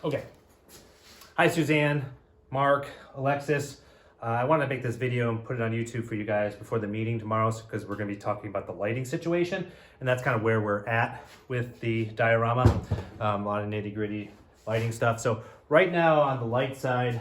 Okay. Hi, Suzanne, Mark, Alexis. I wanted to make this video and put it on YouTube for you guys before the meeting tomorrow because we're going to be talking about the lighting situation. And that's kind of where we're at with the diorama. A lot of nitty gritty lighting stuff. So right now on the light side,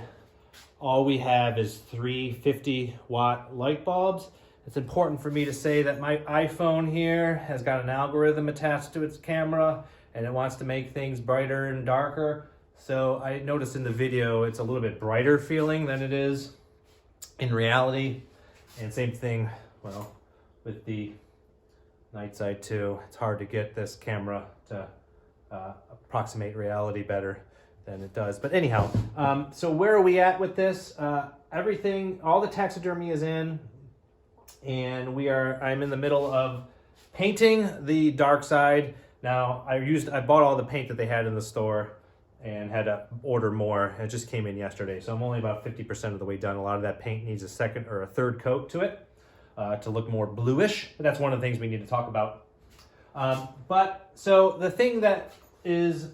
all we have is 3 50-watt light bulbs. It's important for me to say that my iPhone here has got an algorithm attached to its camera and it wants to make things brighter and darker. So I noticed in the video, it's a little bit brighter feeling than it is in reality. And same thing, well, with the night side too. It's hard to get this camera to approximate reality better than it does. But anyhow, so where are we at with this? Everything, all the taxidermy is in, and I'm in the middle of painting the dark side. Now I bought all the paint that they had in the store and had to order more. It just came in yesterday, so I'm only about 50% of the way done. A lot of that paint needs a second or a third coat to it to look more bluish. But that's one of the things we need to talk about. But so the thing that is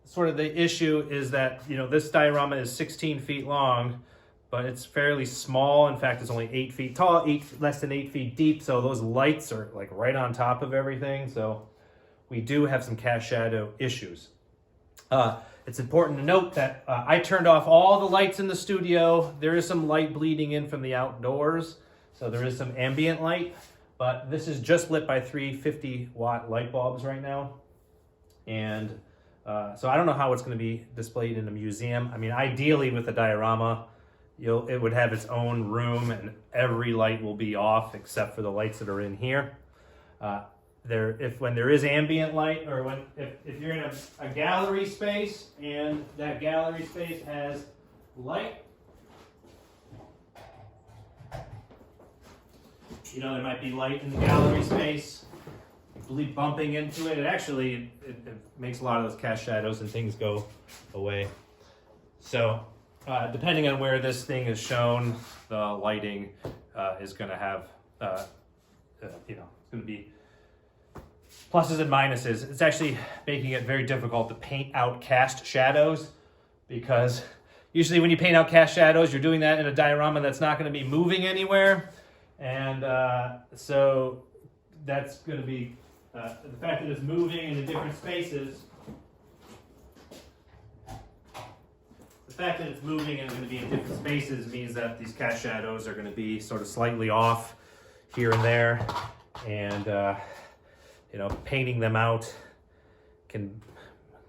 sort of the issue is that, you know, this diorama is 16 feet long, but it's fairly small. In fact, it's only 8 feet tall, less than 8 feet deep. So those lights are like right on top of everything. So we do have some cast shadow issues. It's important to note that I turned off all the lights in the studio. There is some light bleeding in from the outdoors, so there is some ambient light, but this is just lit by 3 50-watt light bulbs right now. And so I don't know how it's going to be displayed in a museum. I mean, ideally with a diorama, it would have its own room and every light will be off except for the lights that are in here. When there is ambient light, or if you're in a gallery space and that gallery space has light, you know, there might be light in the gallery space, bumping into it. It makes a lot of those cast shadows and things go away. So depending on where this thing is shown, the lighting is going to have, you know, it's going to be pluses and minuses. It's actually making it very difficult to paint out cast shadows, because usually when you paint out cast shadows, you're doing that in a diorama that's not going to be moving anywhere. And so that's going to be, the fact that it's moving in different spaces, means that these cast shadows are going to be sort of slightly off here and there. And you know, painting them out can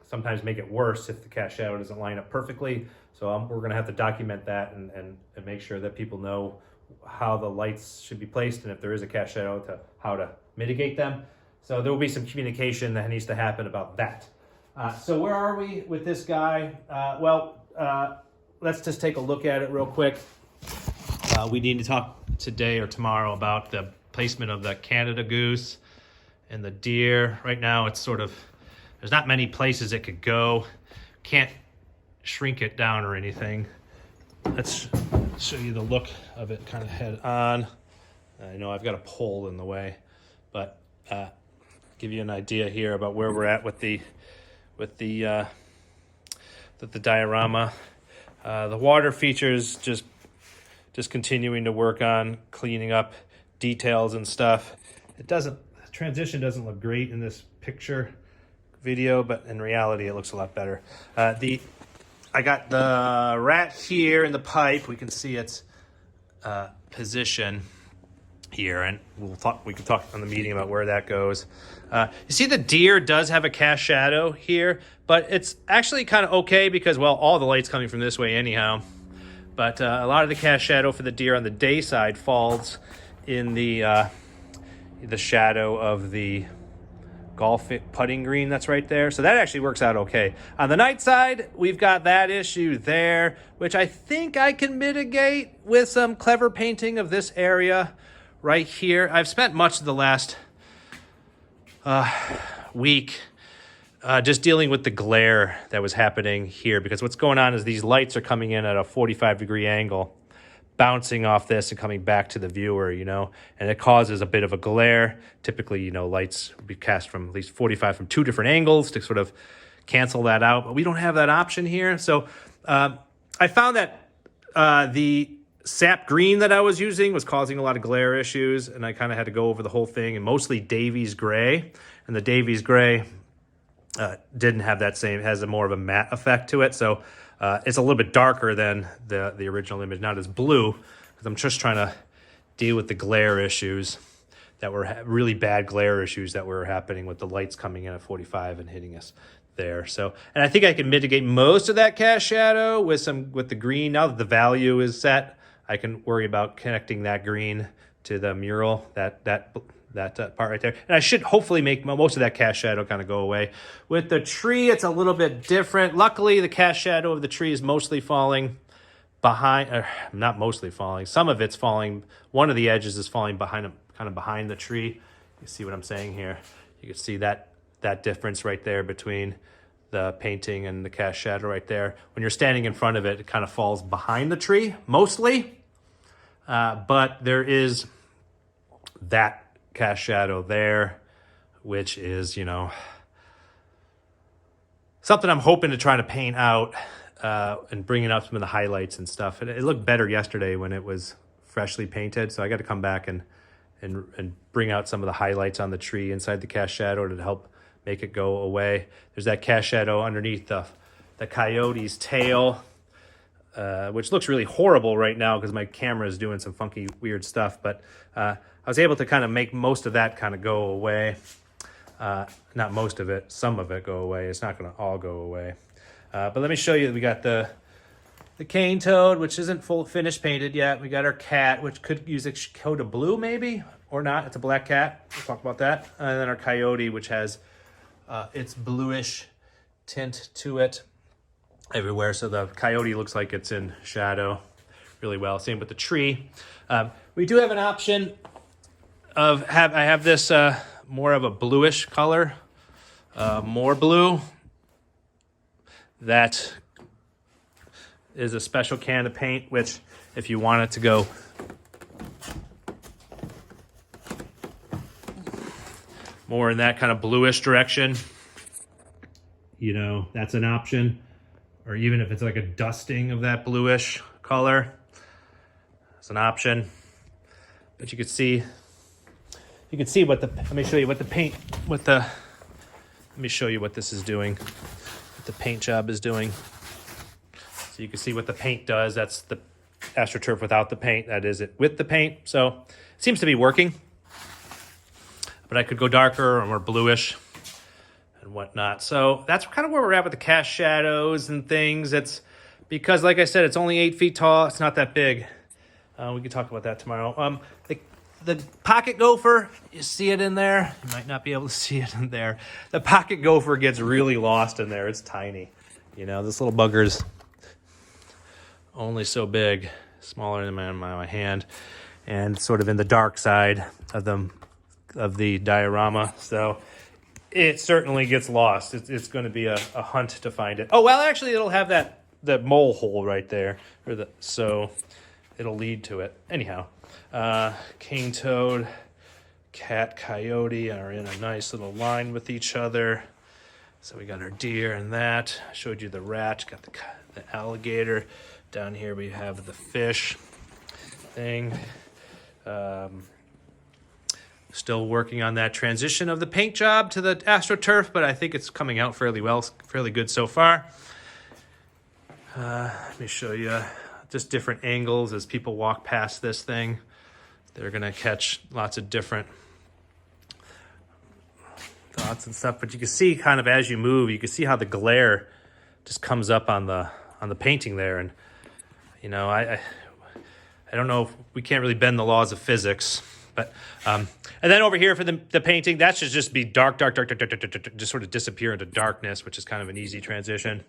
sometimes make it worse if the cast shadow doesn't line up perfectly. So we're going to have to document that and make sure that people know how the lights should be placed, and if there is a cast shadow, how to mitigate them. So there will be some communication that needs to happen about that. So where are we with this guy? Let's just take a look at it real quick. We need to talk today or tomorrow about the placement of the Canada goose and the deer. Right now it's sort of, there's not many places it could go. Can't shrink it down or anything. Let's show you the look of it kind of head on. I know I've got a pole in the way, but give you an idea here about where we're at with the diorama. The water features just continuing to work on cleaning up details and stuff. Transition doesn't look great in this picture video, but in reality it looks a lot better. I got the rat here in the pipe. We can see its position here, and we can talk on the meeting about where that goes. You see the deer does have a cast shadow here, but it's actually kind of okay because, well, all the light's coming from this way anyhow. But a lot of the cast shadow for the deer on the day side falls in the shadow of the golf putting green that's right there. So that actually works out okay. On the night side, we've got that issue there, which I think I can mitigate with some clever painting of this area right here. I've spent much of the last week just dealing with the glare that was happening here, because what's going on is these lights are coming in at a 45-degree angle, bouncing off this and coming back to the viewer, you know, and it causes a bit of a glare. Typically, you know, lights would be cast from at least 45 from two different angles to sort of cancel that out, but we don't have that option here. So I found that the sap green that I was using was causing a lot of glare issues, and I kind of had to go over the whole thing, and mostly Davies gray. And the Davies gray didn't have that same, has a more of a matte effect to it. So it's a little bit darker than the original image, not as blue, because I'm just trying to deal with the glare issues that were really bad glare issues that were happening with the lights coming in at 45 and hitting us there. So, and I think I can mitigate most of that cast shadow with the green. Now that the value is set, I can worry about connecting that green to the mural, that part right there. And I should hopefully make most of that cast shadow kind of go away. With the tree, it's a little bit different. Luckily, the cast shadow of the tree is mostly falling behind, or not mostly falling. Some of it's falling. One of the edges is falling behind, kind of behind the tree. You see what I'm saying here? You can see that difference right there between the painting and the cast shadow right there. When you're standing in front of it, it kind of falls behind the tree, mostly. But there is that cast shadow there, which is, you know, something I'm hoping to try to paint out and bringing up some of the highlights and stuff. It looked better yesterday when it was freshly painted, so I got to come back and bring out some of the highlights on the tree inside the cast shadow to help make it go away. There's that cast shadow underneath the coyote's tail, which looks really horrible right now because my camera is doing some funky, weird stuff. But I was able to kind of make most of that kind of go away. Not most of it, some of it go away. It's not going to all go away. But let me show you, we got the cane toad, which isn't full finished painted yet. We got our cat, which could use a coat of blue maybe, or not. It's a black cat. We'll talk about that. And then our coyote, which has its bluish tint to it everywhere. So the coyote looks like it's in shadow really well. Same with the tree. We do have an option of I have this more of a bluish color, more blue. That is a special can of paint, which if you want it to go more in that kind of bluish direction, you know, that's an option. Or even if it's like a dusting of that bluish color, it's an option. But you can see what let me show you what the paint, let me show you what this is doing, what the paint job is doing. So you can see what the paint does. That's the AstroTurf without the paint. That is it with the paint. So it seems to be working. But I could go darker or more bluish and whatnot. So that's kind of where we're at with the cast shadows and things. It's because, like I said, it's only 8 feet tall. It's not that big. We can talk about that tomorrow. The pocket gopher, you see it in there? You might not be able to see it in there. The pocket gopher gets really lost in there. It's tiny. You know, this little bugger's only so big, smaller than my hand, and sort of in the dark side of the diorama. So it certainly gets lost. It's going to be a hunt to find it. Oh, well, actually, it'll have that mole hole right there, so it'll lead to it. Anyhow, cane toad, cat, coyote are in a nice little line with each other. So we got our deer and that. I showed you the rat, got the alligator. Down here we have the fish thing. Still working on that transition of the paint job to the AstroTurf, but I think it's coming out fairly well, fairly good so far. Let me show you just different angles as people walk past this thing. They're gonna catch lots of different thoughts and stuff, but you can see kind of as you move, you can see how the glare just comes up on the painting there. And you know, I don't know if we can't really bend the laws of physics, but and then over here for the painting, that should just be dark, just sort of disappear into darkness, which is kind of an easy transition,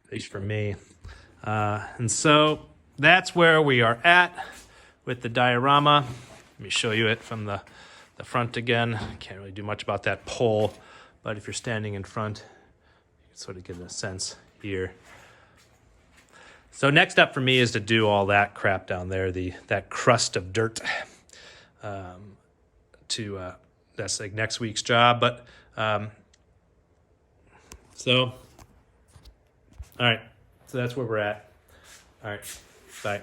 at least for me. And so that's where we are at with the diorama. Let me show you it from the front again. Can't really do much about that pole, but if you're standing in front, you can sort of get a sense here. So next up for me is to do all that crap down there, that crust of dirt. That's like next week's job. But so All right. So that's where we're at. All right. Bye.